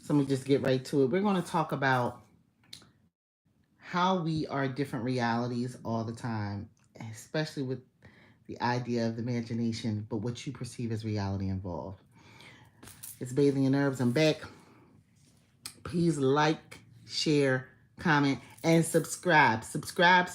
So let me just get right to it. We're going to talk about how we are different realities all the time, especially with the idea of the imagination, but what you perceive as reality involved. It's Bathing in Herbs. I'm back. Please like, share, comment, and subscribe. Subscribe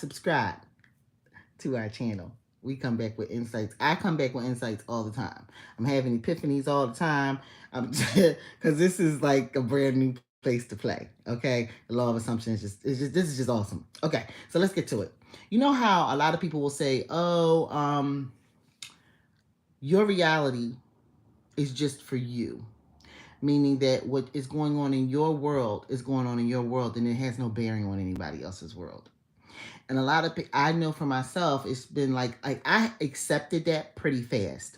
to our channel. We come back with insights. I come back with insights all the time. I'm having epiphanies all the time. Because this is like a brand new place to play. Okay, the law of assumption is just this is just awesome. Okay, so let's get to it. You know how a lot of people will say, "Oh, your reality is just for you," meaning that what is going on in your world is going on in your world, and it has no bearing on anybody else's world. And a lot of people, I know for myself, it's been like I accepted that pretty fast.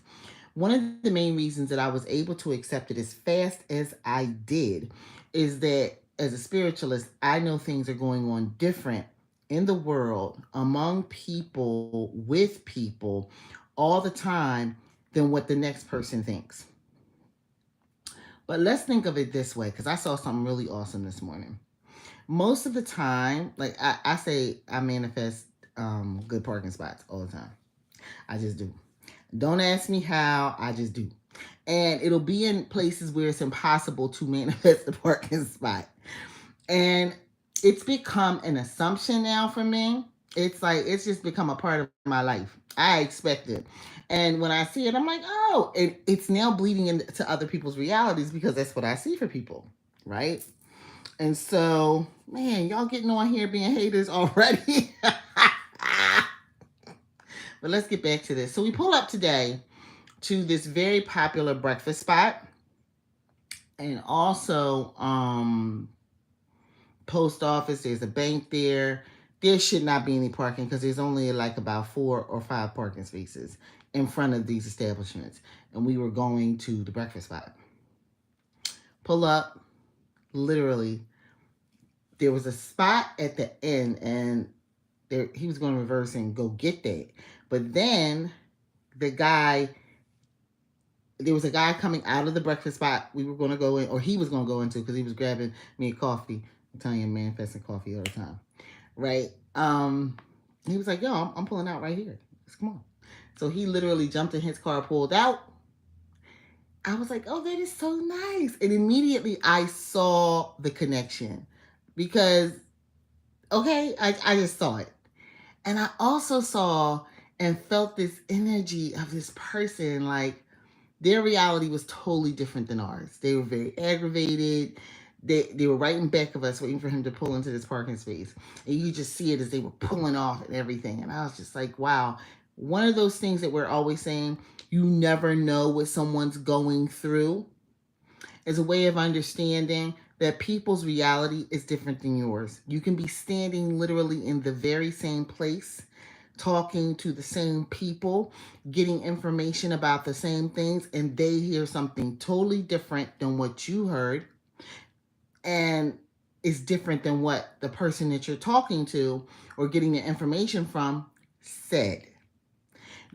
One of the main reasons that I was able to accept it as fast as I did is that as a spiritualist, I know things are going on different in the world, among people, with people, all the time than what the next person thinks. But let's think of it this way, because I saw something really awesome this morning. Most of the time, like I say, I manifest good parking spots all the time. I just do. Don't ask me how, I just do. And it'll be in places where it's impossible to manifest the parking spot. And it's become an assumption now for me. It's like it's just become a part of my life. I expect it. And when I see it, I'm like, oh, it's now bleeding into other people's realities because that's what I see for people, right? And so, man, y'all getting on here being haters already. But let's get back to this. So we pull up today to this very popular breakfast spot, and also post office. There's a bank there. There should not be any parking because there's only like about 4 or 5 parking spaces in front of these establishments. And we were going to the breakfast spot. Pull up, literally. There was a spot at the end, and he was going to reverse and go get that. But then the guy, there was a guy coming out of the breakfast spot we were going to go in, or he was going to go into, because he was grabbing me a coffee. I'm telling you, I'm manifesting coffee all the time, right? He was like, yo, I'm pulling out right here. Just come on. So he literally jumped in his car, pulled out. I was like, oh, that is so nice. And immediately I saw the connection because, okay, I just saw it. And I also saw and felt this energy of this person, like their reality was totally different than ours. They were very aggravated. They were right in back of us waiting for him to pull into this parking space. And you just see it as they were pulling off and everything. And I was just like, wow. One of those things that we're always saying, you never know what someone's going through, is a way of understanding that people's reality is different than yours. You can be standing literally in the very same place, talking to the same people, getting information about the same things, and they hear something totally different than what you heard, and is different than what the person that you're talking to or getting the information from said.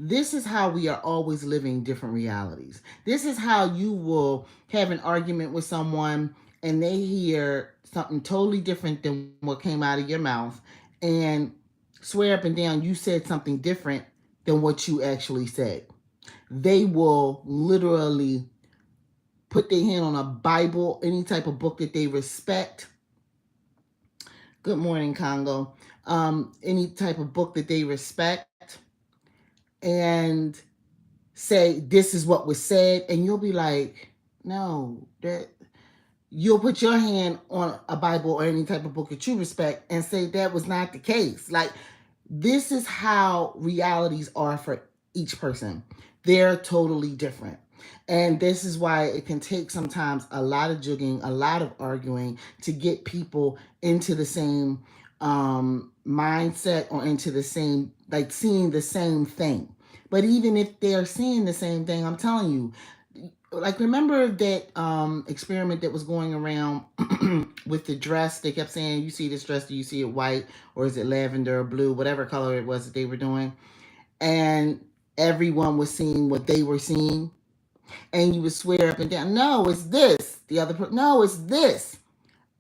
This is how we are always living different realities. This is how you will have an argument with someone and they hear something totally different than what came out of your mouth and swear up and down you said something different than what you actually said. They will literally put their hand on a Bible, any type of book that they respect. Good morning, Congo. Any type of book that they respect, and say this is what was said, and you'll be like, no, that you'll put your hand on a Bible or any type of book that you respect and say that was not the case. Like, this is how realities are for each person. They're totally different. And this is why it can take sometimes a lot of jugging, a lot of arguing to get people into the same mindset or into the same, like seeing the same thing. But even if they're seeing the same thing, I'm telling you, like, remember that experiment that was going around with the dress? They kept saying, you see this dress, do you see it white, or is it lavender or blue, whatever color it was that they were doing? And everyone was seeing what they were seeing. And you would swear up and down, no, it's this. The other person, no, it's this.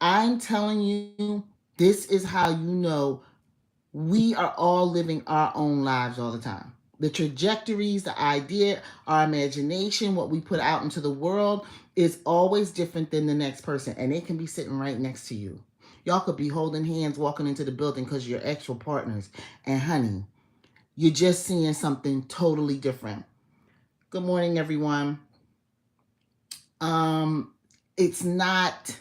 I'm telling you, this is how you know we are all living our own lives all the time. The trajectories, the idea, our imagination, what we put out into the world is always different than the next person. And they can be sitting right next to you. Y'all could be holding hands walking into the building because you're actual partners. And honey, you're just seeing something totally different. Good morning, everyone. It's not,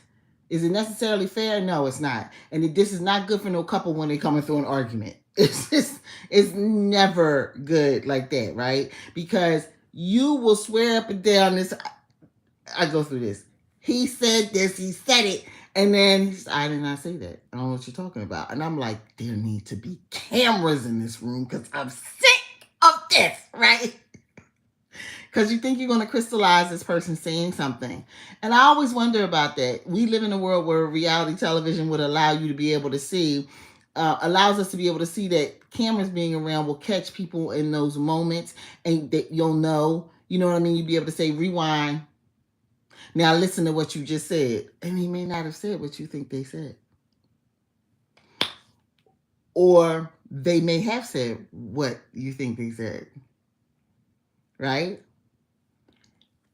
is it necessarily fair? No, it's not. And this is not good for no couple when they're coming through an argument. It's never good like that, right? Because you will swear up and down this. I go through this. He said this, he said it. And then I did not say that. I don't know what you're talking about. And I'm like, there need to be cameras in this room because I'm sick of this, right? Because you think you're going to crystallize this person saying something. And I always wonder about that. We live in a world where reality television would allow you to be able to see, allows us to be able to see that cameras being around will catch people in those moments and that you'll know, you know what I mean? You'll be able to say, rewind. Now listen to what you just said. And he may not have said what you think they said. Or they may have said what you think they said. Right?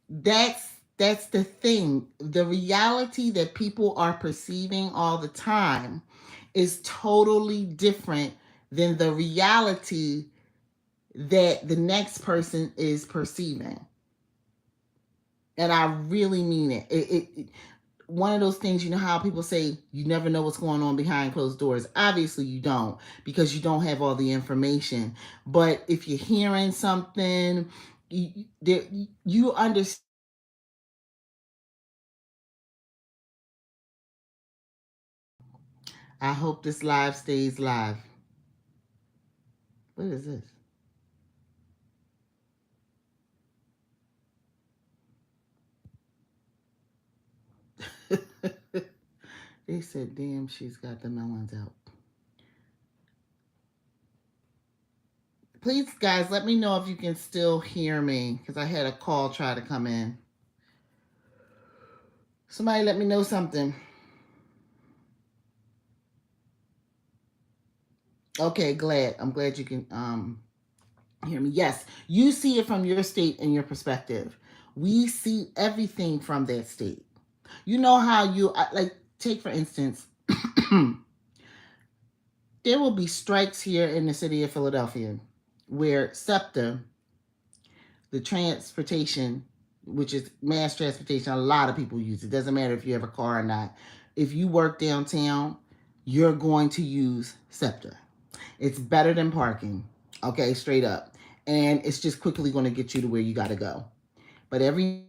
That's the thing. The reality that people are perceiving all the time is totally different than the reality that the next person is perceiving. And I really mean it. One of those things, you know how people say you never know what's going on behind closed doors. Obviously you don't, because you don't have all the information. But if you're hearing something, you understand. I hope this live stays live. What is this? They said, damn, she's got the melons out. Please, guys, let me know if you can still hear me, because I had a call try to come in. Somebody let me know something. Okay, glad. I'm glad you can hear me. Yes, you see it from your state and your perspective. We see everything from that state. You know how you, like, take for instance, there will be strikes here in the city of Philadelphia where SEPTA, the transportation, which is mass transportation, a lot of people use it. Doesn't matter if you have a car or not. If you work downtown, you're going to use SEPTA. It's better than parking, okay, straight up. And it's just quickly going to get you to where you got to go. But every